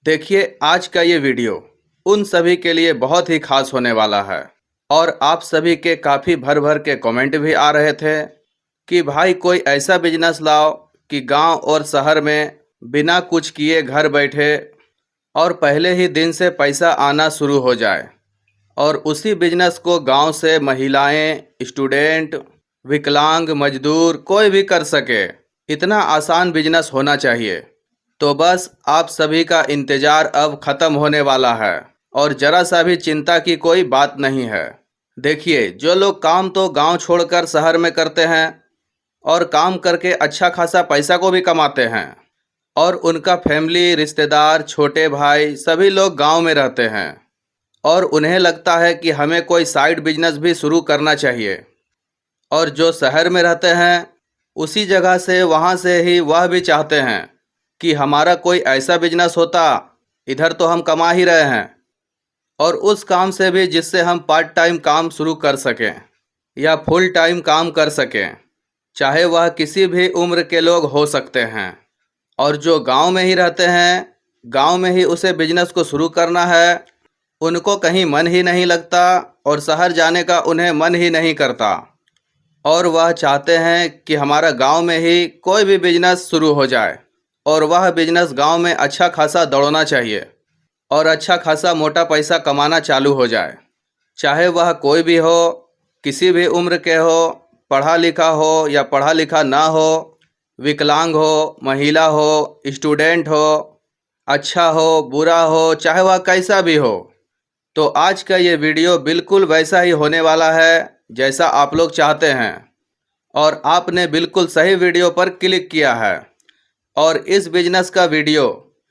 देखिए, आज का ये वीडियो उन सभी के लिए बहुत ही खास होने वाला है और आप सभी के काफ़ी भर भर के कमेंट भी आ रहे थे कि भाई कोई ऐसा बिजनेस लाओ कि गांव और शहर में बिना कुछ किए घर बैठे और पहले ही दिन से पैसा आना शुरू हो जाए और उसी बिजनेस को गांव से महिलाएं, स्टूडेंट, विकलांग, मजदूर कोई भी कर सके। इतना आसान बिजनेस होना चाहिए। तो बस आप सभी का इंतज़ार अब ख़त्म होने वाला है और ज़रा सा भी चिंता की कोई बात नहीं है। देखिए, जो लोग काम तो गांव छोड़कर शहर में करते हैं और काम करके अच्छा खासा पैसा को भी कमाते हैं और उनका फैमिली, रिश्तेदार, छोटे भाई सभी लोग गांव में रहते हैं और उन्हें लगता है कि हमें कोई साइड बिजनेस भी शुरू करना चाहिए। और जो शहर में रहते हैं उसी जगह से वहाँ से ही वह भी चाहते हैं कि हमारा कोई ऐसा बिजनेस होता, इधर तो हम कमा ही रहे हैं, और उस काम से भी जिससे हम पार्ट टाइम काम शुरू कर सकें या फुल टाइम काम कर सकें, चाहे वह किसी भी उम्र के लोग हो सकते हैं। और जो गांव में ही रहते हैं, गांव में ही उसे बिजनेस को शुरू करना है, उनको कहीं मन ही नहीं लगता और शहर जाने का उन्हें मन ही नहीं करता और वह चाहते हैं कि हमारा गांव में ही कोई भी बिजनेस शुरू हो जाए और वह बिजनेस गांव में अच्छा खासा दौड़ना चाहिए और अच्छा खासा मोटा पैसा कमाना चालू हो जाए। चाहे वह कोई भी हो, किसी भी उम्र के हो, पढ़ा लिखा हो या पढ़ा लिखा ना हो, विकलांग हो, महिला हो, स्टूडेंट हो, अच्छा हो, बुरा हो, चाहे वह कैसा भी हो। तो आज का ये वीडियो बिल्कुल वैसा ही होने वाला है जैसा आप लोग चाहते हैं और आपने बिल्कुल सही वीडियो पर क्लिक किया है। और इस बिजनेस का वीडियो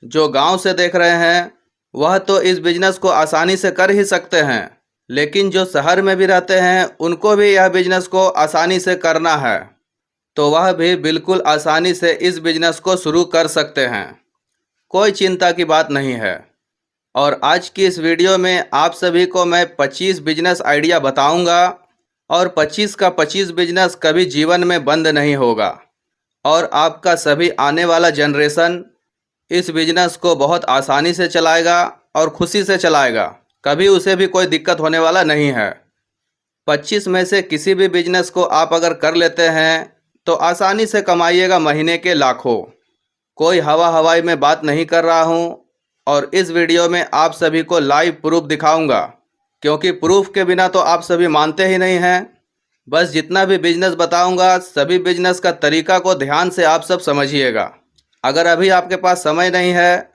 जो गांव से देख रहे हैं वह तो इस बिजनेस को आसानी से कर ही सकते हैं, लेकिन जो शहर में भी रहते हैं उनको भी यह बिजनेस को आसानी से करना है, तो वह भी बिल्कुल आसानी से इस बिजनेस को शुरू कर सकते हैं। कोई चिंता की बात नहीं है। और आज की इस वीडियो में आप सभी को मैं 25 बिजनेस आइडिया बताऊंगा और 25 का 25 बिजनेस कभी जीवन में बंद नहीं होगा और आपका सभी आने वाला जनरेशन इस बिजनेस को बहुत आसानी से चलाएगा और खुशी से चलाएगा। कभी उसे भी कोई दिक्कत होने वाला नहीं है। 25 में से किसी भी बिजनेस को आप अगर कर लेते हैं तो आसानी से कमाइएगा महीने के लाखों। कोई हवा हवाई में बात नहीं कर रहा हूँ और इस वीडियो में आप सभी को लाइव प्रूफ दिखाऊंगा, क्योंकि प्रूफ के बिना तो आप सभी मानते ही नहीं हैं। बस जितना भी बिजनेस बताऊंगा सभी बिजनेस का तरीका को ध्यान से आप सब समझिएगा। अगर अभी आपके पास समय नहीं है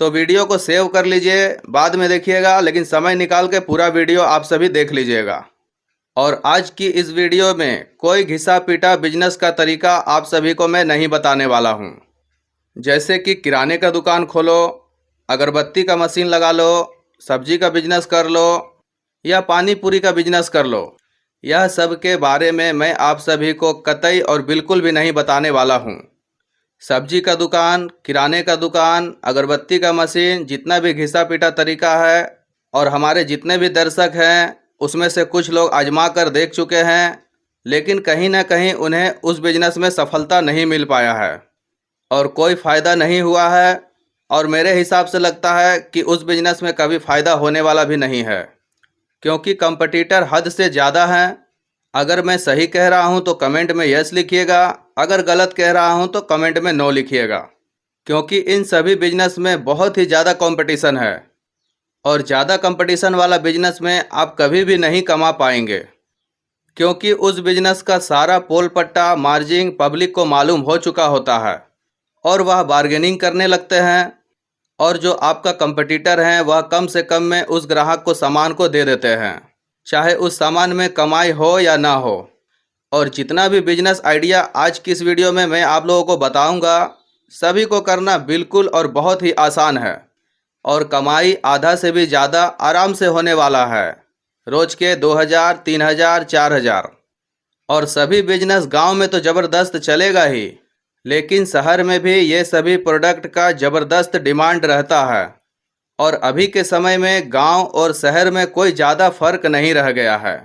तो वीडियो को सेव कर लीजिए, बाद में देखिएगा, लेकिन समय निकाल के पूरा वीडियो आप सभी देख लीजिएगा। और आज की इस वीडियो में कोई घिसा पीटा बिजनेस का तरीका आप सभी को मैं नहीं बताने वाला हूँ। जैसे कि किराने का दुकान खोलो, अगरबत्ती का मशीन लगा लो, सब्जी का बिजनेस कर लो या पानी पूरी का बिजनेस कर लो, यह सब के बारे में मैं आप सभी को कतई और बिल्कुल भी नहीं बताने वाला हूँ। सब्जी का दुकान, किराने का दुकान, अगरबत्ती का मशीन, जितना भी घिसा पीटा तरीका है और हमारे जितने भी दर्शक हैं उसमें से कुछ लोग आजमा कर देख चुके हैं, लेकिन कहीं ना कहीं उन्हें उस बिजनेस में सफलता नहीं मिल पाया है और कोई फ़ायदा नहीं हुआ है और मेरे हिसाब से लगता है कि उस बिजनेस में कभी फ़ायदा होने वाला भी नहीं है, क्योंकि कंपटीटर हद से ज़्यादा हैं। अगर मैं सही कह रहा हूं तो कमेंट में यस लिखिएगा, अगर गलत कह रहा हूं तो कमेंट में नो लिखिएगा, क्योंकि इन सभी बिजनेस में बहुत ही ज़्यादा कंपटीशन है और ज़्यादा कंपटीशन वाला बिजनेस में आप कभी भी नहीं कमा पाएंगे, क्योंकि उस बिजनेस का सारा पोल पट्टा, मार्जिन पब्लिक को मालूम हो चुका होता है और वह बार्गेनिंग करने लगते हैं और जो आपका कंपटीटर हैं वह कम से कम में उस ग्राहक को सामान को दे देते हैं, चाहे उस सामान में कमाई हो या ना हो। और जितना भी बिजनेस आइडिया आज की इस वीडियो में मैं आप लोगों को बताऊंगा, सभी को करना बिल्कुल और बहुत ही आसान है और कमाई आधा से भी ज़्यादा आराम से होने वाला है। रोज़ के 2000, 3000, 4000। और सभी बिजनेस गांव में तो ज़बरदस्त चलेगा ही, लेकिन शहर में भी ये सभी प्रोडक्ट का ज़बरदस्त डिमांड रहता है और अभी के समय में गांव और शहर में कोई ज़्यादा फ़र्क नहीं रह गया है।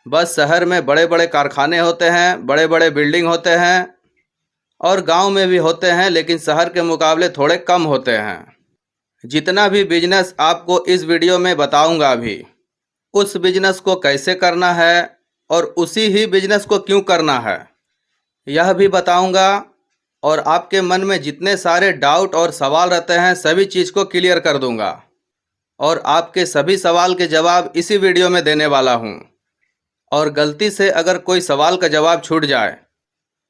बस शहर में बड़े बड़े कारखाने होते हैं, बड़े बड़े बिल्डिंग होते हैं और गांव में भी होते हैं, लेकिन शहर के मुकाबले थोड़े कम होते हैं। जितना भी बिजनेस आपको इस वीडियो में बताऊंगा अभी, उस बिजनेस को कैसे करना है और उसी ही बिजनेस को क्यों करना है यह भी बताऊंगा। और आपके मन में जितने सारे डाउट और सवाल रहते हैं सभी चीज़ को क्लियर कर दूंगा और आपके सभी सवाल के जवाब इसी वीडियो में देने वाला हूं। और गलती से अगर कोई सवाल का जवाब छूट जाए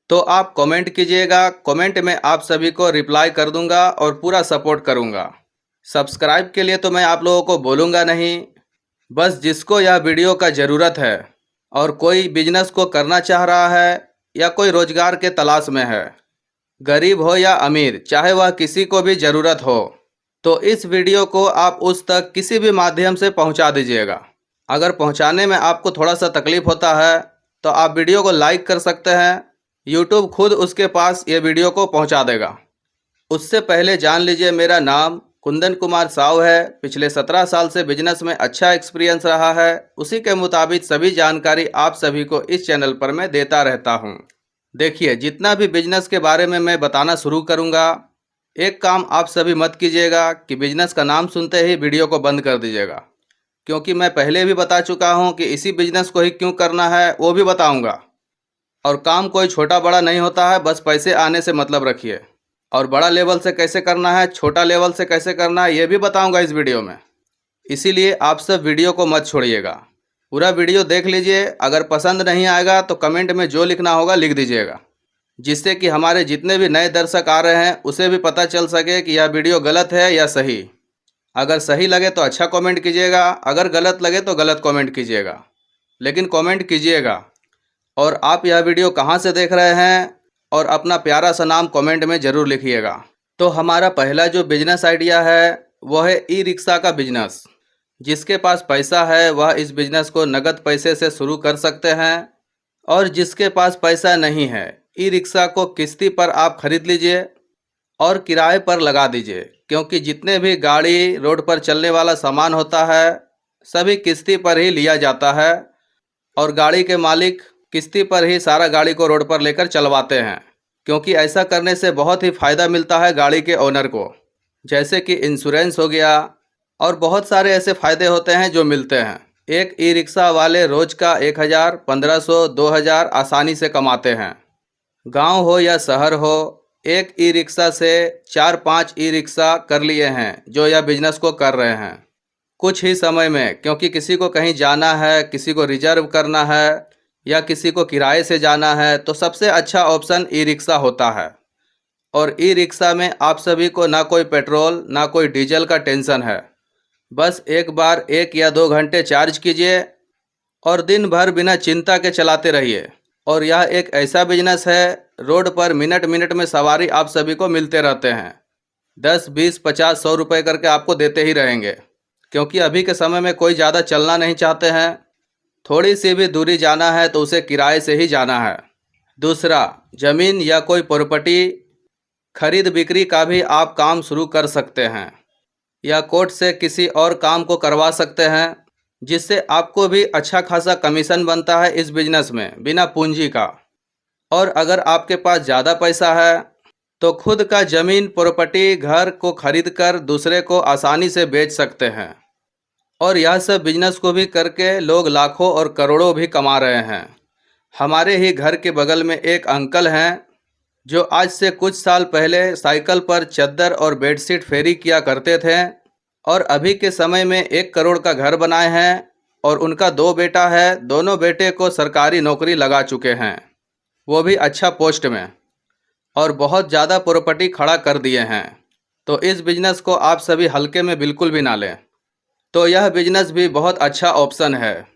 तो आप कमेंट कीजिएगा, कमेंट में आप सभी को रिप्लाई कर दूंगा और पूरा सपोर्ट करूंगा। सब्सक्राइब के लिए तो मैं आप लोगों को बोलूँगा नहीं, बस जिसको यह वीडियो का ज़रूरत है और कोई बिजनेस को करना चाह रहा है या कोई रोजगार के तलाश में है, गरीब हो या अमीर, चाहे वह किसी को भी ज़रूरत हो, तो इस वीडियो को आप उस तक किसी भी माध्यम से पहुंचा दीजिएगा। अगर पहुंचाने में आपको थोड़ा सा तकलीफ होता है तो आप वीडियो को लाइक कर सकते हैं, यूट्यूब खुद उसके पास ये वीडियो को पहुंचा देगा। उससे पहले जान लीजिए, मेरा नाम कुंदन कुमार साव है। पिछले 17 साल से बिजनेस में अच्छा एक्सपीरियंस रहा है। उसी के मुताबिक सभी जानकारी आप सभी को इस चैनल पर मैं देता रहता हूं। देखिए, जितना भी बिजनेस के बारे में मैं बताना शुरू करूंगा, एक काम आप सभी मत कीजिएगा कि बिजनेस का नाम सुनते ही वीडियो को बंद कर दीजिएगा, क्योंकि मैं पहले भी बता चुका हूं कि इसी बिजनेस को ही क्यों करना है वो भी बताऊंगा। और काम कोई छोटा बड़ा नहीं होता है, बस पैसे आने से मतलब रखिए। और बड़ा लेवल से कैसे करना है, छोटा लेवल से कैसे करना है, ये भी बताऊंगा इस वीडियो में। इसीलिए आप सब वीडियो को मत छोड़िएगा, पूरा वीडियो देख लीजिए। अगर पसंद नहीं आएगा तो कमेंट में जो लिखना होगा लिख दीजिएगा, जिससे कि हमारे जितने भी नए दर्शक आ रहे हैं उसे भी पता चल सके कि यह वीडियो गलत है या सही। अगर सही लगे तो अच्छा कमेंट कीजिएगा, अगर गलत लगे तो गलत कमेंट कीजिएगा, लेकिन कमेंट कीजिएगा। और आप यह वीडियो कहाँ से देख रहे हैं और अपना प्यारा सा नाम कमेंट में ज़रूर लिखिएगा। तो हमारा पहला जो बिजनेस आइडिया है वो है ई रिक्शा का बिजनेस। जिसके पास पैसा है वह इस बिजनेस को नगद पैसे से शुरू कर सकते हैं, और जिसके पास पैसा नहीं है, ई रिक्शा को किस्ती पर आप खरीद लीजिए और किराए पर लगा दीजिए, क्योंकि जितने भी गाड़ी रोड पर चलने वाला सामान होता है सभी किस्ती पर ही लिया जाता है, और गाड़ी के मालिक किस्ती पर ही सारा गाड़ी को रोड पर लेकर चलवाते हैं। क्योंकि ऐसा करने से बहुत ही फ़ायदा मिलता है गाड़ी के ओनर को, जैसे कि इंश्योरेंस हो गया, और बहुत सारे ऐसे फ़ायदे होते हैं जो मिलते हैं। एक ई रिक्शा वाले रोज़ का 1000, 1500, 2000 आसानी से कमाते हैं। गांव हो या शहर हो, एक ई रिक्शा से 4-5 ई रिक्शा कर लिए हैं जो यह बिजनेस को कर रहे हैं कुछ ही समय में। क्योंकि किसी को कहीं जाना है, किसी को रिजर्व करना है या किसी को किराए से जाना है, तो सबसे अच्छा ऑप्शन ई रिक्शा होता है। और ई रिक्शा में आप सभी को ना कोई पेट्रोल ना कोई डीजल का टेंशन है। बस एक बार 1 या 2 घंटे चार्ज कीजिए और दिन भर बिना चिंता के चलाते रहिए। और यह एक ऐसा बिजनेस है, रोड पर मिनट मिनट में सवारी आप सभी को मिलते रहते हैं। 10, 20, 50, 100 रुपये करके आपको देते ही रहेंगे, क्योंकि अभी के समय में कोई ज़्यादा चलना नहीं चाहते हैं। थोड़ी सी भी दूरी जाना है तो उसे किराए से ही जाना है। दूसरा, ज़मीन या कोई प्रॉपर्टी खरीद बिक्री का भी आप काम शुरू कर सकते हैं, या कोर्ट से किसी और काम को करवा सकते हैं, जिससे आपको भी अच्छा खासा कमीशन बनता है इस बिजनेस में बिना पूंजी का। और अगर आपके पास ज़्यादा पैसा है तो खुद का ज़मीन प्रॉपर्टी घर को खरीद कर दूसरे को आसानी से बेच सकते हैं। और यह सब बिजनेस को भी करके लोग लाखों और करोड़ों भी कमा रहे हैं। हमारे ही घर के बगल में एक अंकल हैं जो आज से कुछ साल पहले साइकिल पर चद्दर और बेडशीट फेरी किया करते थे, और अभी के समय में 1 करोड़ का घर बनाए हैं। और उनका 2 बेटा है, दोनों बेटे को सरकारी नौकरी लगा चुके हैं, वो भी अच्छा पोस्ट में, और बहुत ज़्यादा प्रॉपर्टी खड़ा कर दिए हैं। तो इस बिजनेस को आप सभी हल्के में बिल्कुल भी ना लें। तो यह बिजनेस भी बहुत अच्छा ऑप्शन है।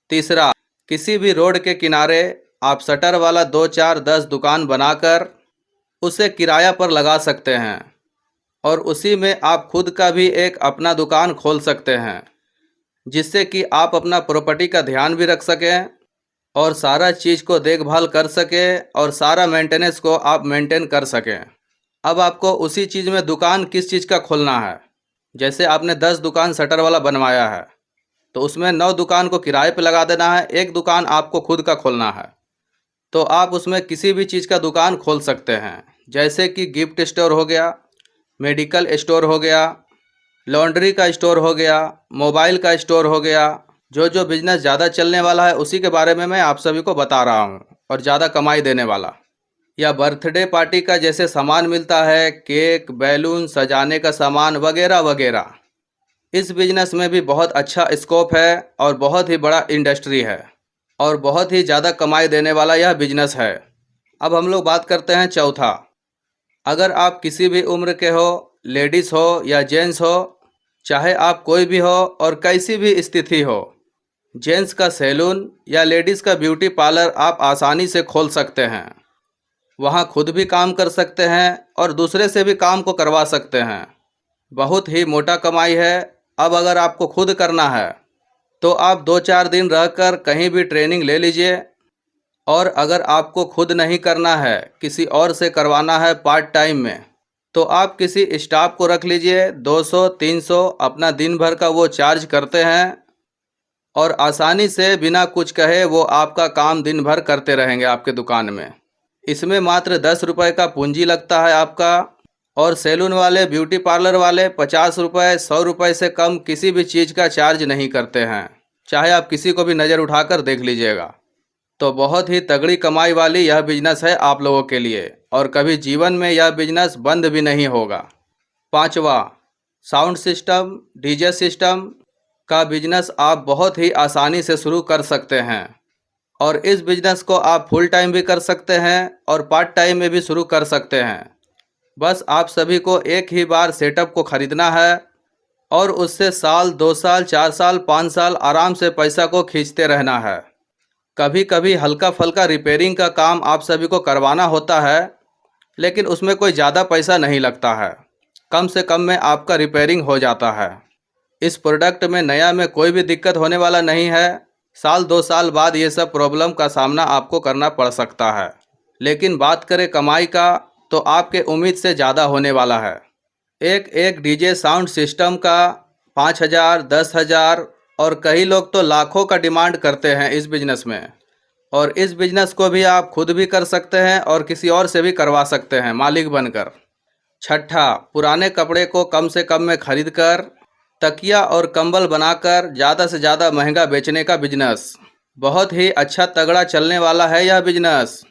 तीसरा, किसी भी रोड के किनारे आप शटर वाला 2, 4, 10 दुकान बनाकर उसे किराया पर लगा सकते हैं, और उसी में आप खुद का भी एक अपना दुकान खोल सकते हैं, जिससे कि आप अपना प्रॉपर्टी का ध्यान भी रख सकें और सारा चीज़ को देखभाल कर सकें, और सारा मेंटेनेंस को आप मेंटेन कर सकें। अब आपको उसी चीज़ में दुकान किस चीज़ का खोलना है। जैसे आपने 10 दुकान शटर वाला बनवाया है, तो उसमें 9 दुकान को किराए पे लगा देना है, 1 दुकान आपको खुद का खोलना है। तो आप उसमें किसी भी चीज़ का दुकान खोल सकते हैं, जैसे कि गिफ्ट स्टोर हो गया, मेडिकल स्टोर हो गया, लॉन्ड्री का स्टोर हो गया, मोबाइल का स्टोर हो गया। जो बिजनेस ज़्यादा चलने वाला है उसी के बारे में मैं आप सभी को बता रहा हूँ, और ज़्यादा कमाई देने वाला। या बर्थडे पार्टी का जैसे सामान मिलता है, केक, बैलून, सजाने का सामान वगैरह वगैरह। इस बिजनेस में भी बहुत अच्छा स्कोप है और बहुत ही बड़ा इंडस्ट्री है और बहुत ही ज़्यादा कमाई देने वाला यह बिजनेस है। अब हम लोग बात करते हैं चौथा। अगर आप किसी भी उम्र के हो, लेडीज़ हो या जेंट्स हो, चाहे आप कोई भी हो और कैसी भी स्थिति हो, जेंट्स का सैलून या लेडीज़ का ब्यूटी पार्लर आप आसानी से खोल सकते हैं। वहाँ खुद भी काम कर सकते हैं और दूसरे से भी काम को करवा सकते हैं। बहुत ही मोटा कमाई है। अब अगर आपको खुद करना है तो आप 2-4 दिन रहकर कहीं भी ट्रेनिंग ले लीजिए, और अगर आपको खुद नहीं करना है, किसी और से करवाना है पार्ट टाइम में, तो आप किसी स्टाफ को रख लीजिए। 200-300 अपना दिन भर का वो चार्ज करते हैं और आसानी से बिना कुछ कहे वो आपका काम दिन भर करते रहेंगे आपके दुकान में। इसमें मात्र 10 रुपये का पूंजी लगता है आपका, और सैलून वाले, ब्यूटी पार्लर वाले 50 रुपये, 100 रुपये से कम किसी भी चीज़ का चार्ज नहीं करते हैं। चाहे आप किसी को भी नज़र उठाकर देख लीजिएगा। तो बहुत ही तगड़ी कमाई वाली यह बिजनेस है आप लोगों के लिए, और कभी जीवन में यह बिजनेस बंद भी नहीं होगा। पांचवा, साउंड सिस्टम, डीजे सिस्टम का बिजनेस आप बहुत ही आसानी से शुरू कर सकते हैं, और इस बिजनेस को आप फुल टाइम भी कर सकते हैं और पार्ट टाइम में भी शुरू कर सकते हैं। बस आप सभी को एक ही बार सेटअप को ख़रीदना है और उससे साल, 2 साल, 4 साल, 5 साल आराम से पैसा को खींचते रहना है। कभी कभी हल्का फल्का रिपेयरिंग का काम आप सभी को करवाना होता है, लेकिन उसमें कोई ज़्यादा पैसा नहीं लगता है। कम से कम में आपका रिपेयरिंग हो जाता है। इस प्रोडक्ट में नया में कोई भी दिक्कत होने वाला नहीं है। साल 2 साल बाद ये सब प्रॉब्लम का सामना आपको करना पड़ सकता है, लेकिन बात करें कमाई का तो आपके उम्मीद से ज़्यादा होने वाला है। एक एक डीजे साउंड सिस्टम का 5,000, 10,000 और कई लोग तो लाखों का डिमांड करते हैं इस बिज़नेस में। और इस बिज़नेस को भी आप खुद भी कर सकते हैं और किसी और से भी करवा सकते हैं मालिक बनकर। छठा, पुराने कपड़े को कम से कम में खरीद कर तकिया और कंबल बनाकर ज़्यादा से ज़्यादा महंगा बेचने का बिजनेस। बहुत ही अच्छा तगड़ा चलने वाला है यह बिजनेस,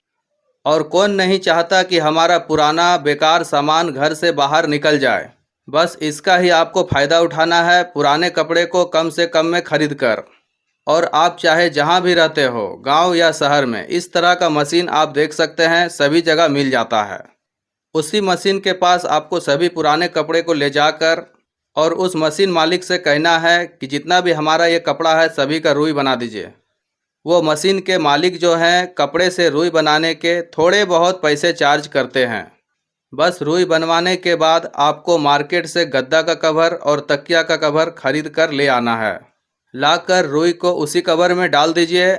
और कौन नहीं चाहता कि हमारा पुराना बेकार सामान घर से बाहर निकल जाए। बस इसका ही आपको फ़ायदा उठाना है, पुराने कपड़े को कम से कम में खरीद कर। और आप चाहे जहां भी रहते हो, गांव या शहर में, इस तरह का मशीन आप देख सकते हैं, सभी जगह मिल जाता है। उसी मशीन के पास आपको सभी पुराने कपड़े को ले जाकर और उस मशीन मालिक से कहना है कि जितना भी हमारा ये कपड़ा है सभी का रुई बना दीजिए। वो मशीन के मालिक जो हैं, कपड़े से रुई बनाने के थोड़े बहुत पैसे चार्ज करते हैं। बस रुई बनवाने के बाद आपको मार्केट से गद्दा का कवर और तकिया का कवर खरीद कर ले आना है। लाकर रुई को उसी कवर में डाल दीजिए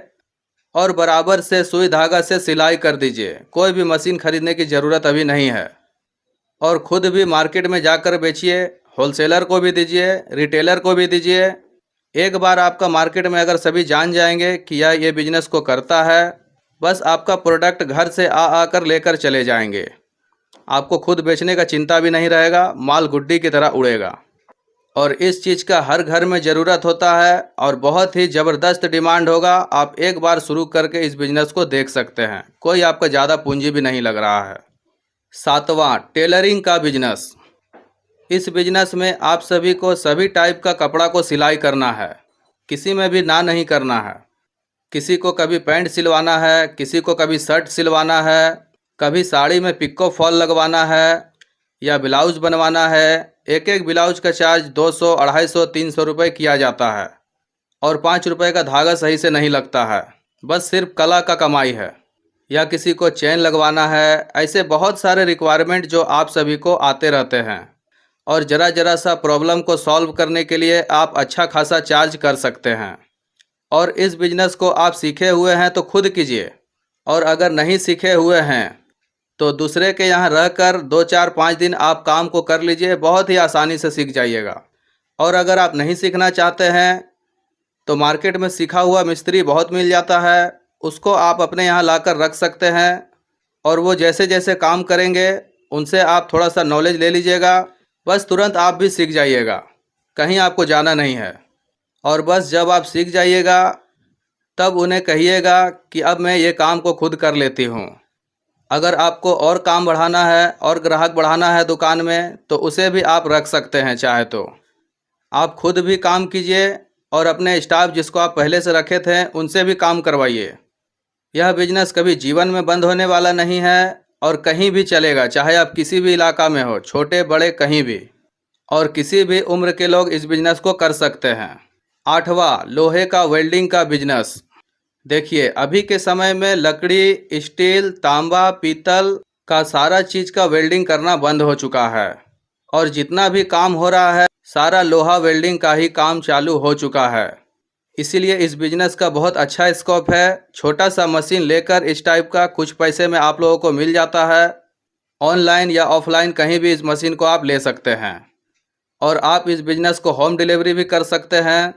और बराबर से सुई धागा से सिलाई कर दीजिए। कोई भी मशीन खरीदने की ज़रूरत अभी नहीं है। और ख़ुद भी मार्केट में जाकर बेचिए, होलसेलर को भी दीजिए, रिटेलर को भी दीजिए। एक बार आपका मार्केट में अगर सभी जान जाएंगे कि यह ये बिजनेस को करता है, बस आपका प्रोडक्ट घर से आकर लेकर चले जाएंगे। आपको खुद बेचने का चिंता भी नहीं रहेगा, माल गुड्डी की तरह उड़ेगा। और इस चीज़ का हर घर में ज़रूरत होता है और बहुत ही ज़बरदस्त डिमांड होगा। आप एक बार शुरू करके इस बिज़नेस को देख सकते हैं, कोई आपका ज़्यादा पूंजी भी नहीं लग रहा है। सातवां, टेलरिंग का बिजनेस। इस बिजनेस में आप सभी को सभी टाइप का कपड़ा को सिलाई करना है, किसी में भी ना नहीं करना है। किसी को कभी पैंट सिलवाना है, किसी को कभी शर्ट सिलवाना है, कभी साड़ी में पिक्को फॉल लगवाना है या ब्लाउज बनवाना है। एक एक ब्लाउज का चार्ज 200, 250, 300 रुपये किया जाता है, और 5 रुपये का धागा सही से नहीं लगता है। बस सिर्फ कला का कमाई है। या किसी को चेन लगवाना है, ऐसे बहुत सारे रिक्वायरमेंट जो आप सभी को आते रहते हैं, और ज़रा ज़रा सा प्रॉब्लम को सॉल्व करने के लिए आप अच्छा खासा चार्ज कर सकते हैं। और इस बिज़नेस को आप सीखे हुए हैं तो खुद कीजिए, और अगर नहीं सीखे हुए हैं तो दूसरे के यहाँ रहकर 2, 4, 5 दिन आप काम को कर लीजिए, बहुत ही आसानी से सीख जाइएगा। और अगर आप नहीं सीखना चाहते हैं तो मार्केट में सीखा हुआ मिस्त्री बहुत मिल जाता है, उसको आप अपने यहाँ लाकर रख सकते हैं, और वो जैसे जैसे काम करेंगे उनसे आप थोड़ा सा नॉलेज ले लीजिएगा, बस तुरंत आप भी सीख जाइएगा। कहीं आपको जाना नहीं है। और बस जब आप सीख जाइएगा तब उन्हें कहिएगा कि अब मैं ये काम को खुद कर लेती हूँ। अगर आपको और काम बढ़ाना है और ग्राहक बढ़ाना है दुकान में तो उसे भी आप रख सकते हैं चाहे तो। आप खुद भी काम कीजिए और अपने स्टाफ जिसको आप पहले से रखे थे उनसे भी काम करवाइए। यह बिजनेस कभी जीवन में बंद होने वाला नहीं है और कहीं भी चलेगा, चाहे आप किसी भी इलाका में हो, छोटे बड़े कहीं भी, और किसी भी उम्र के लोग इस बिजनेस को कर सकते हैं। 8वां, लोहे का वेल्डिंग का बिजनेस। देखिए, अभी के समय में लकड़ी, स्टील, तांबा, पीतल का सारा चीज़ का वेल्डिंग करना बंद हो चुका है और जितना भी काम हो रहा है सारा लोहा वेल्डिंग का ही काम चालू हो चुका है। इसीलिए इस बिजनेस का बहुत अच्छा स्कोप है। छोटा सा मशीन लेकर इस टाइप का कुछ पैसे में आप लोगों को मिल जाता है। ऑनलाइन या ऑफलाइन कहीं भी इस मशीन को आप ले सकते हैं और आप इस बिजनेस को होम डिलीवरी भी कर सकते हैं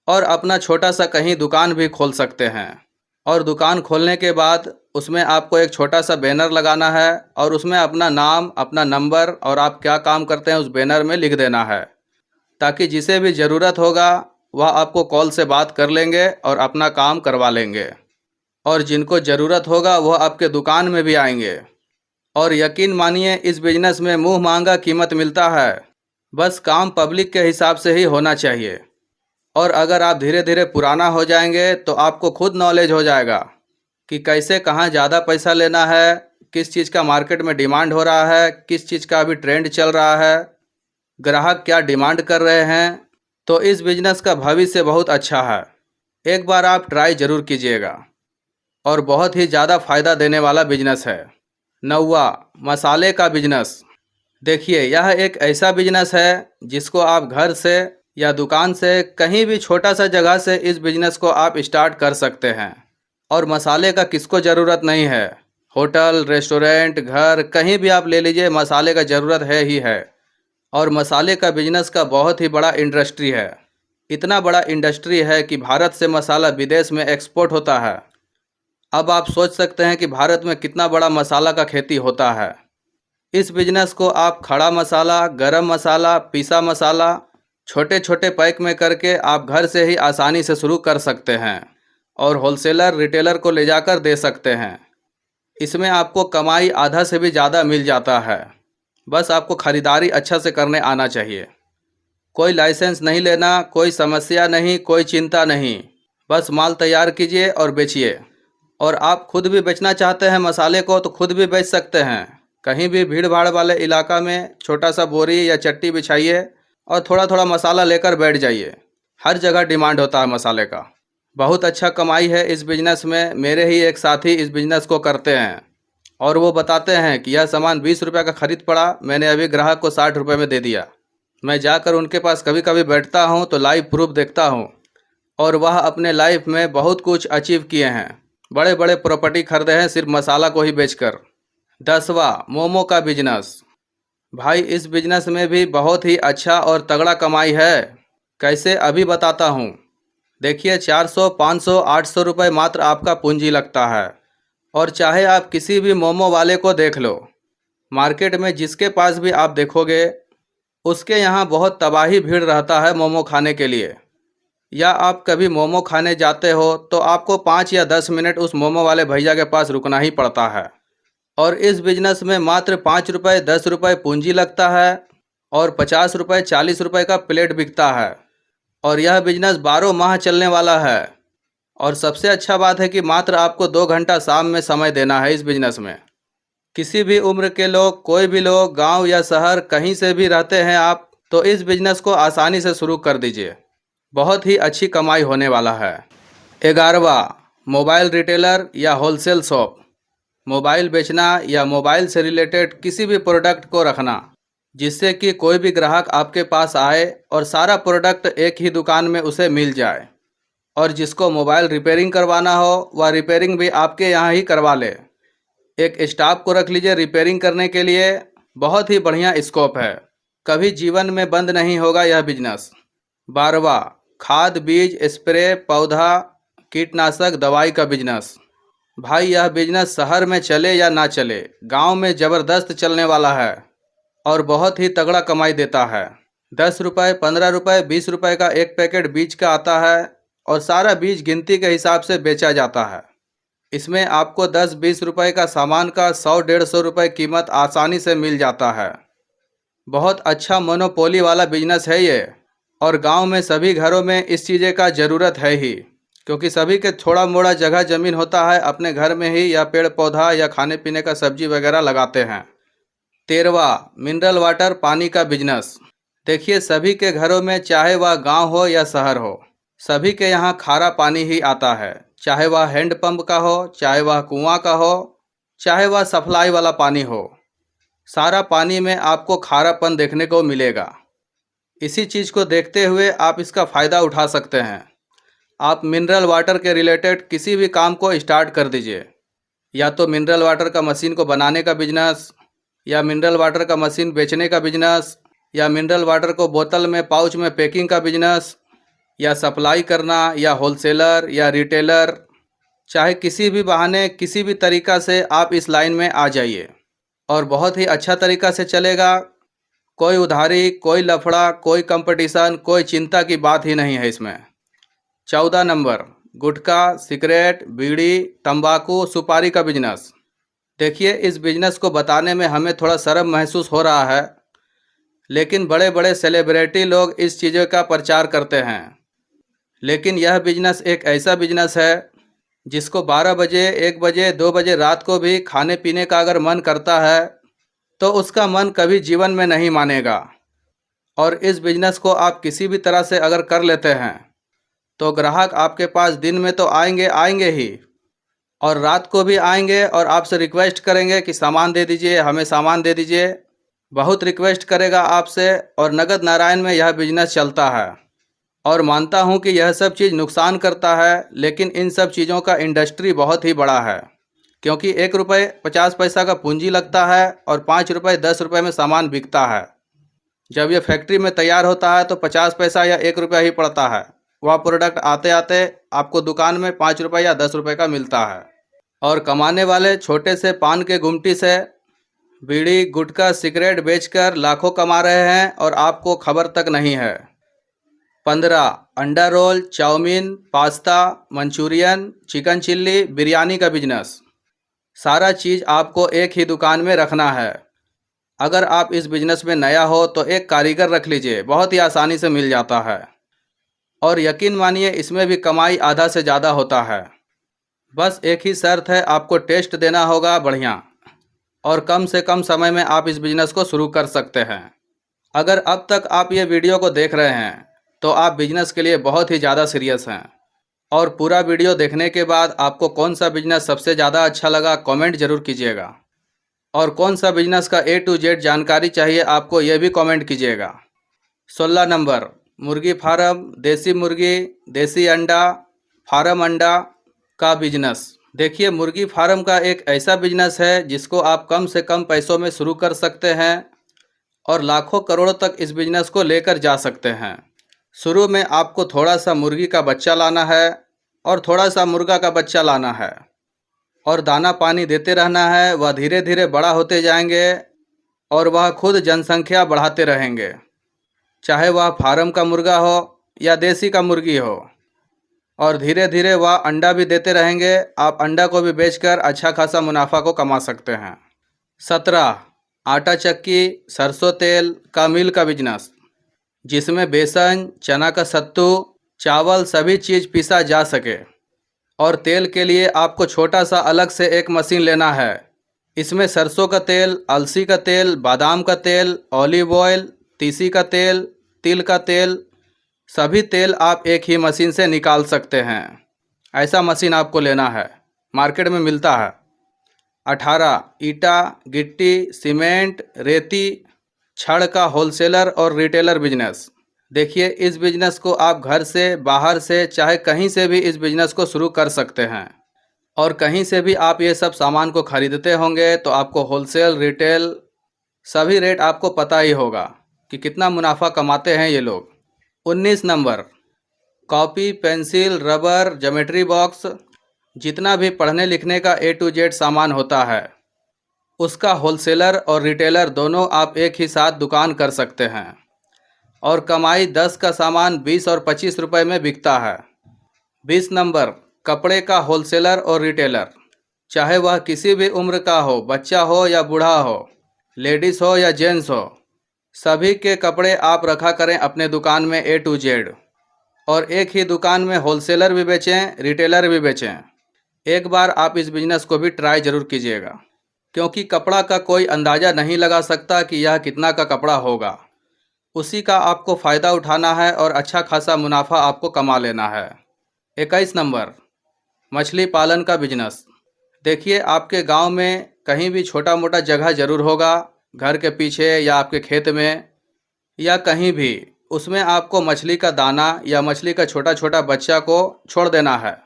और अपना छोटा सा कहीं दुकान भी खोल सकते हैं। और दुकान खोलने के बाद उसमें आपको एक छोटा सा बैनर लगाना है और उसमें अपना नाम, अपना नंबर और आप क्या काम करते हैं उस बैनर में लिख देना है, ताकि जिसे भी ज़रूरत होगा वह आपको कॉल से बात कर लेंगे और अपना काम करवा लेंगे। और जिनको ज़रूरत होगा वह आपके दुकान में भी आएंगे। और यकीन मानिए, इस बिजनेस में मुँह मांगा कीमत मिलता है। बस काम पब्लिक के हिसाब से ही होना चाहिए। और अगर आप धीरे धीरे पुराना हो जाएंगे तो आपको खुद नॉलेज हो जाएगा कि कैसे कहाँ ज़्यादा पैसा लेना है, किस चीज़ का मार्केट में डिमांड हो रहा है, किस चीज़ का अभी ट्रेंड चल रहा है, ग्राहक क्या डिमांड कर रहे हैं। तो इस बिजनेस का भविष्य बहुत अच्छा है। एक बार आप ट्राई ज़रूर कीजिएगा और बहुत ही ज़्यादा फ़ायदा देने वाला बिजनेस है। 9वां, मसाले का बिजनेस। देखिए, यह एक ऐसा बिजनेस है जिसको आप घर से या दुकान से कहीं भी छोटा सा जगह से इस बिजनेस को आप स्टार्ट कर सकते हैं। और मसाले का किसको ज़रूरत नहीं है। होटल, रेस्टोरेंट, घर कहीं भी आप ले लीजिए, मसाले का ज़रूरत है ही है। और मसाले का बिजनेस का बहुत ही बड़ा इंडस्ट्री है। इतना बड़ा इंडस्ट्री है कि भारत से मसाला विदेश में एक्सपोर्ट होता है। अब आप सोच सकते हैं कि भारत में कितना बड़ा मसाला का खेती होता है। इस बिजनेस को आप खड़ा मसाला, गरम मसाला, पीसा मसाला छोटे छोटे पैक में करके आप घर से ही आसानी से शुरू कर सकते हैं और होलसेलर, रिटेलर को ले जाकर दे सकते हैं। इसमें आपको कमाई आधा से भी ज़्यादा मिल जाता है। बस आपको ख़रीदारी अच्छा से करने आना चाहिए। कोई लाइसेंस नहीं लेना, कोई समस्या नहीं, कोई चिंता नहीं। बस माल तैयार कीजिए और बेचिए। और आप खुद भी बेचना चाहते हैं मसाले को तो खुद भी बेच सकते हैं। कहीं भी भीड़ भाड़ वाले इलाका में छोटा सा बोरी या चट्टी बिछाइए और थोड़ा थोड़ा मसाला लेकर बैठ जाइए। हर जगह डिमांड होता है मसाले का। बहुत अच्छा कमाई है इस बिज़नेस में। मेरे ही एक साथी इस बिज़नेस को करते हैं और वो बताते हैं कि यह सामान 20 रुपये का खरीद पड़ा, मैंने अभी ग्राहक को 60 रुपये में दे दिया। मैं जाकर उनके पास कभी कभी बैठता हूँ तो लाइव प्रूफ देखता हूँ और वह अपने लाइफ में बहुत कुछ अचीव किए हैं। बड़े बड़े प्रॉपर्टी खरीदे हैं सिर्फ मसाला को ही बेचकर। 10वां, मोमो का बिजनेस। भाई, इस बिजनेस में भी बहुत ही अच्छा और तगड़ा कमाई है। कैसे, अभी बताता हूँ। देखिए, 400, 500, 800 रुपये मात्र आपका पूंजी लगता है। और चाहे आप किसी भी मोमो वाले को देख लो, मार्केट में जिसके पास भी आप देखोगे उसके यहाँ बहुत तबाही भीड़ रहता है मोमो खाने के लिए। या आप कभी मोमो खाने जाते हो तो आपको 5 या 10 मिनट उस मोमो वाले भैया के पास रुकना ही पड़ता है। और इस बिजनेस में मात्र 5 रुपये, 10 रुपये पूंजी लगता है और 50 रुपये, 40 रुपये का प्लेट बिकता है। और यह बिजनेस 12 माह चलने वाला है। और सबसे अच्छा बात है कि मात्र आपको 2 घंटा शाम में समय देना है इस बिजनेस में। किसी भी उम्र के लोग, कोई भी लोग, गांव या शहर कहीं से भी रहते हैं आप, तो इस बिजनेस को आसानी से शुरू कर दीजिए। बहुत ही अच्छी कमाई होने वाला है। 11वां, मोबाइल रिटेलर या होलसेल शॉप। मोबाइल बेचना या मोबाइल से रिलेटेड किसी भी प्रोडक्ट को रखना जिससे कि कोई भी ग्राहक आपके पास आए और सारा प्रोडक्ट एक ही दुकान में उसे मिल जाए। और जिसको मोबाइल रिपेयरिंग करवाना हो वह रिपेयरिंग भी आपके यहाँ ही करवा ले। एक स्टाफ को रख लीजिए रिपेयरिंग करने के लिए। बहुत ही बढ़िया स्कोप है, कभी जीवन में बंद नहीं होगा यह बिजनेस। 12वां, खाद, बीज, स्प्रे, पौधा, कीटनाशक, दवाई का बिजनेस। भाई, यह बिजनेस शहर में चले या ना चले, गांव में ज़बरदस्त चलने वाला है और बहुत ही तगड़ा कमाई देता है। ₹10, ₹15, ₹20 का एक पैकेट बीज का आता है और सारा बीज गिनती के हिसाब से बेचा जाता है। इसमें आपको 10-20 रुपए का सामान का 100-150 रुपए कीमत आसानी से मिल जाता है। बहुत अच्छा मोनोपोली वाला बिजनेस है ये, और गांव में सभी घरों में इस चीज़ें का ज़रूरत है ही, क्योंकि सभी के थोड़ा मोड़ा जगह ज़मीन होता है, अपने घर में ही या पेड़ पौधा या खाने पीने का सब्जी वगैरह लगाते हैं। 13वां, मिनरल वाटर पानी का बिजनेस। देखिए, सभी के घरों में, चाहे वह गांव हो या शहर हो, सभी के यहाँ खारा पानी ही आता है। चाहे वह हैंडपंप का हो, चाहे वह कुआं का हो, चाहे वह सप्लाई वाला पानी हो, सारा पानी में आपको खारापन देखने को मिलेगा। इसी चीज़ को देखते हुए आप इसका फ़ायदा उठा सकते हैं। आप मिनरल वाटर के रिलेटेड किसी भी काम को स्टार्ट कर दीजिए, या तो मिनरल वाटर का मशीन को बनाने का बिजनेस, या मिनरल वाटर का मशीन बेचने का बिजनेस, या मिनरल वाटर को बोतल में पाउच में पैकिंग का बिजनेस, या सप्लाई करना, या होलसेलर या रिटेलर। चाहे किसी भी बहाने, किसी भी तरीक़ा से आप इस लाइन में आ जाइए और बहुत ही अच्छा तरीक़ा से चलेगा। कोई उधारी, कोई लफड़ा, कोई कंपटीशन, कोई चिंता की बात ही नहीं है इसमें। 14 नंबर, गुटखा, सिगरेट, बीड़ी, तंबाकू, सुपारी का बिजनेस। देखिए, इस बिजनेस को बताने में हमें थोड़ा शर्म महसूस हो रहा है, लेकिन बड़े बड़े सेलिब्रिटी लोग इस चीज़ों का प्रचार करते हैं। लेकिन यह बिजनेस एक ऐसा बिजनेस है जिसको 12 बजे, 1 बजे, 2 बजे रात को भी खाने पीने का अगर मन करता है तो उसका मन कभी जीवन में नहीं मानेगा। और इस बिजनेस को आप किसी भी तरह से अगर कर लेते हैं तो ग्राहक आपके पास दिन में तो आएंगे ही, और रात को भी आएंगे और आपसे रिक्वेस्ट करेंगे कि सामान दे दीजिए, हमें सामान दे दीजिए। बहुत रिक्वेस्ट करेगा आपसे, और नगद नारायण में यह बिजनेस चलता है। और मानता हूं कि यह सब चीज़ नुकसान करता है, लेकिन इन सब चीज़ों का इंडस्ट्री बहुत ही बड़ा है, क्योंकि ₹1.50 का पूंजी लगता है और ₹5-10 में सामान बिकता है। जब यह फैक्ट्री में तैयार होता है तो 50 पैसा या ₹1 ही पड़ता है। वह प्रोडक्ट आते आते आपको दुकान में ₹5 या ₹10 का मिलता है। और कमाने वाले छोटे से पान के गुमटी से बीड़ी, गुटखा, सिगरेट बेचकर लाखों कमा रहे हैं और आपको खबर तक नहीं है। 15, अंडा roll, chowmein, pasta, Manchurian, chicken chilli, biryani का बिजनेस। सारा चीज़ आपको एक ही दुकान में रखना है। अगर आप इस बिजनेस में नया हो तो एक कारीगर रख लीजिए, बहुत ही आसानी से मिल जाता है। और यकीन मानिए, इसमें भी कमाई आधा से ज़्यादा होता है। बस एक ही शर्त है, आपको टेस्ट देना होगा बढ़िया, और कम से कम समय में आप इस बिजनेस को शुरू कर सकते हैं। अगर अब तक आप ये वीडियो को देख रहे हैं तो आप बिजनेस के लिए बहुत ही ज़्यादा सीरियस हैं। और पूरा वीडियो देखने के बाद आपको कौन सा बिजनेस सबसे ज़्यादा अच्छा लगा कमेंट ज़रूर कीजिएगा, और कौन सा बिजनेस का A to Z जानकारी चाहिए आपको, यह भी कमेंट कीजिएगा। 16 नंबर, मुर्गी फार्म, देसी मुर्गी, देसी अंडा, फार्म अंडा का बिजनेस। देखिए, मुर्गी फार्म का एक ऐसा बिजनेस है जिसको आप कम से कम पैसों में शुरू कर सकते हैं और लाखों करोड़ों तक इस बिजनेस को लेकर जा सकते हैं। शुरू में आपको थोड़ा सा मुर्गी का बच्चा लाना है और थोड़ा सा मुर्गा का बच्चा लाना है, और दाना पानी देते रहना है। वह धीरे धीरे बड़ा होते जाएंगे और वह खुद जनसंख्या बढ़ाते रहेंगे, चाहे वह फार्म का मुर्गा हो या देसी का मुर्गी हो। और धीरे धीरे वह अंडा भी देते रहेंगे। आप अंडा को भी बेचकर अच्छा खासा मुनाफा को कमा सकते हैं। 17, आटा चक्की, सरसों तेल का मिल का बिजनेस, जिसमें बेसन, चना का सत्तू, चावल सभी चीज़ पीसा जा सके। और तेल के लिए आपको छोटा सा अलग से एक मशीन लेना है। इसमें सरसों का तेल, अलसी का तेल, बादाम का तेल, ऑलिव ऑयल, तीसी का तेल, तिल का तेल, सभी तेल आप एक ही मशीन से निकाल सकते हैं। ऐसा मशीन आपको लेना है, मार्केट में मिलता है। 18, ईटा, गिट्टी, सीमेंट, रेती, छड़ का होलसेलर और रिटेलर बिजनेस। देखिए, इस बिजनेस को आप घर से, बाहर से, चाहे कहीं से भी इस बिजनेस को शुरू कर सकते हैं। और कहीं से भी आप ये सब सामान को खरीदते होंगे तो आपको होलसेल, रिटेल सभी रेट आपको पता ही होगा कि कितना मुनाफा कमाते हैं ये लोग। 19 number, copy, pencil, rubber, geometry box, जितना भी पढ़ने लिखने का A to Z सामान होता है, उसका होलसेलर और रिटेलर दोनों आप एक ही साथ दुकान कर सकते हैं। और कमाई 10 का सामान 20 और 25 रुपए में बिकता है। 20 नंबर, कपड़े का होलसेलर और रिटेलर। चाहे वह किसी भी उम्र का हो, बच्चा हो या बूढ़ा हो, लेडीज़ हो या जेंट्स हो, सभी के कपड़े आप रखा करें अपने दुकान में A to Z। और एक ही दुकान में होलसेलर भी बेचें, रिटेलर भी बेचें। एक बार आप इस बिज़नेस को भी ट्राई ज़रूर कीजिएगा, क्योंकि कपड़ा का कोई अंदाज़ा नहीं लगा सकता कि यह कितना का कपड़ा होगा। उसी का आपको फ़ायदा उठाना है और अच्छा खासा मुनाफा आपको कमा लेना है। 21 नंबर, मछली पालन का बिजनेस। देखिए, आपके गांव में कहीं भी छोटा मोटा जगह ज़रूर होगा, घर के पीछे या आपके खेत में या कहीं भी। उसमें आपको मछली का दाना या मछली का छोटा छोटा बच्चा को छोड़ देना है।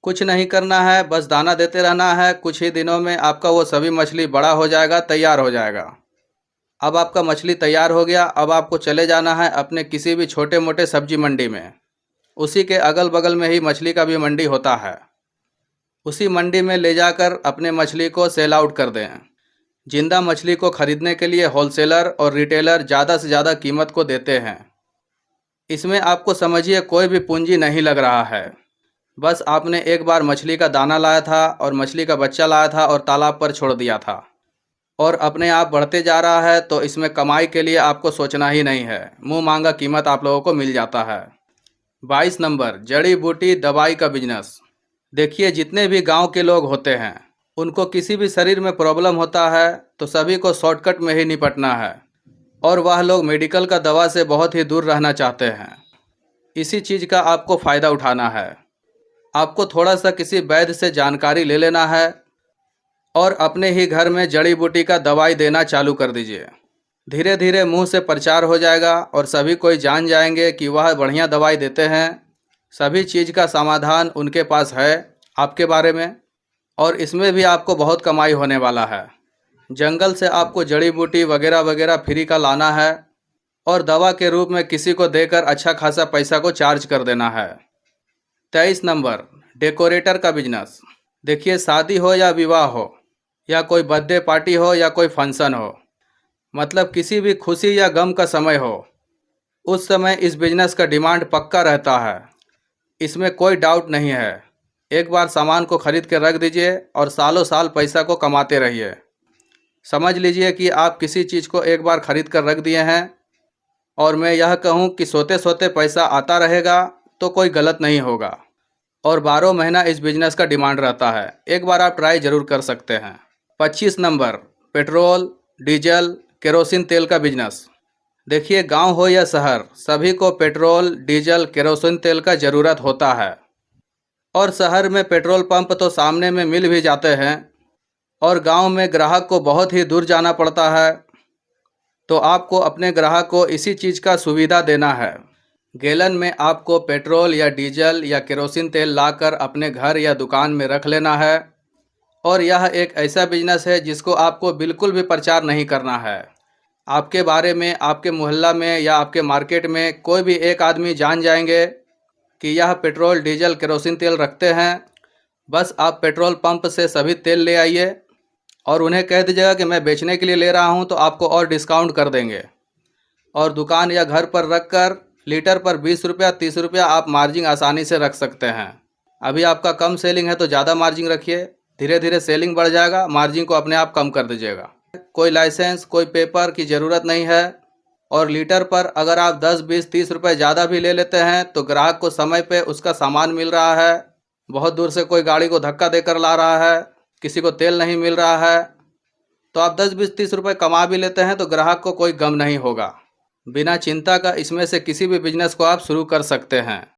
कुछ नहीं करना है, बस दाना देते रहना है। कुछ ही दिनों में आपका वो सभी मछली बड़ा हो जाएगा, तैयार हो जाएगा। अब आपका मछली तैयार हो गया। अब आपको चले जाना है अपने किसी भी छोटे मोटे सब्जी मंडी में। उसी के अगल बगल में ही मछली का भी मंडी होता है। उसी मंडी में ले जाकर अपने मछली को सेल आउट कर दें। जिंदा मछली को खरीदने के लिए होलसेलर और रिटेलर ज़्यादा से ज़्यादा कीमत को देते हैं। इसमें आपको समझिए कोई भी पूंजी नहीं लग रहा है। बस आपने एक बार मछली का दाना लाया था और मछली का बच्चा लाया था और तालाब पर छोड़ दिया था, और अपने आप बढ़ते जा रहा है। तो इसमें कमाई के लिए आपको सोचना ही नहीं है, मुंह मांगा कीमत आप लोगों को मिल जाता है। 22 नंबर, जड़ी बूटी दवाई का बिजनेस। देखिए, जितने भी गांव के लोग होते हैं, उनको किसी भी शरीर में प्रॉब्लम होता है तो सभी को शॉर्टकट में ही निपटना है, और वह लोग मेडिकल का दवा से बहुत ही दूर रहना चाहते हैं। इसी चीज़ का आपको फ़ायदा उठाना है। आपको थोड़ा सा किसी वैद्य से जानकारी ले लेना है और अपने ही घर में जड़ी बूटी का दवाई देना चालू कर दीजिए। धीरे धीरे मुंह से प्रचार हो जाएगा और सभी कोई जान जाएंगे कि वह बढ़िया दवाई देते हैं। सभी चीज़ का समाधान उनके पास है आपके बारे में, और इसमें भी आपको बहुत कमाई होने वाला है। जंगल से आपको जड़ी बूटी वगैरह वगैरह फ्री का लाना है और दवा के रूप में किसी को देकर अच्छा खासा पैसा को चार्ज कर देना है। 23 नंबर, डेकोरेटर का बिजनेस। देखिए, शादी हो या विवाह हो या कोई बर्थडे पार्टी हो या कोई फंक्शन हो, मतलब किसी भी खुशी या गम का समय हो, उस समय इस बिजनेस का डिमांड पक्का रहता है। इसमें कोई डाउट नहीं है। एक बार सामान को खरीद के रख दीजिए और सालों साल पैसा को कमाते रहिए। समझ लीजिए कि आप किसी चीज़ को एक बार खरीद कर रख दिए हैं, और मैं यह कहूँ कि सोते सोते पैसा आता रहेगा तो कोई गलत नहीं होगा। और 12 महीना इस बिजनेस का डिमांड रहता है। एक बार आप ट्राई ज़रूर कर सकते हैं। 25 नंबर, पेट्रोल, डीजल, केरोसिन तेल का बिजनेस। देखिए, गांव हो या शहर, सभी को पेट्रोल, डीजल, केरोसिन तेल का ज़रूरत होता है। और शहर में पेट्रोल पंप तो सामने में मिल भी जाते हैं, और गांव में ग्राहक को बहुत ही दूर जाना पड़ता है। तो आपको अपने ग्राहक को इसी चीज़ का सुविधा देना है। गैलन में आपको पेट्रोल या डीजल या केरोसिन तेल लाकर अपने घर या दुकान में रख लेना है। और यह एक ऐसा बिजनेस है जिसको आपको बिल्कुल भी प्रचार नहीं करना है। आपके बारे में आपके मोहल्ला में या आपके मार्केट में कोई भी एक आदमी जान जाएंगे कि यह पेट्रोल, डीजल, केरोसिन तेल रखते हैं। बस आप पेट्रोल पंप से सभी तेल ले आइए और उन्हें कह दीजिएगा कि मैं बेचने के लिए ले रहा हूं, तो आपको और डिस्काउंट कर देंगे। और दुकान या घर पर रखकर लीटर पर 20 रुपया 30 रुपया आप मार्जिन आसानी से रख सकते हैं। अभी आपका कम सेलिंग है तो ज़्यादा मार्जिन रखिए। धीरे धीरे सेलिंग बढ़ जाएगा, मार्जिन को अपने आप कम कर दीजिएगा। कोई लाइसेंस, कोई पेपर की ज़रूरत नहीं है। और लीटर पर अगर आप 10, 20, 30 रुपये ज़्यादा भी ले लेते हैं तो ग्राहक को समय पे उसका सामान मिल रहा है। बहुत दूर से कोई गाड़ी को धक्का देकर ला रहा है, किसी को तेल नहीं मिल रहा है, तो आप 10, 20, 30 रुपये कमा भी लेते हैं तो ग्राहक को कोई गम नहीं होगा। बिना चिंता का इसमें से किसी भी बिजनेस को आप शुरू कर सकते हैं।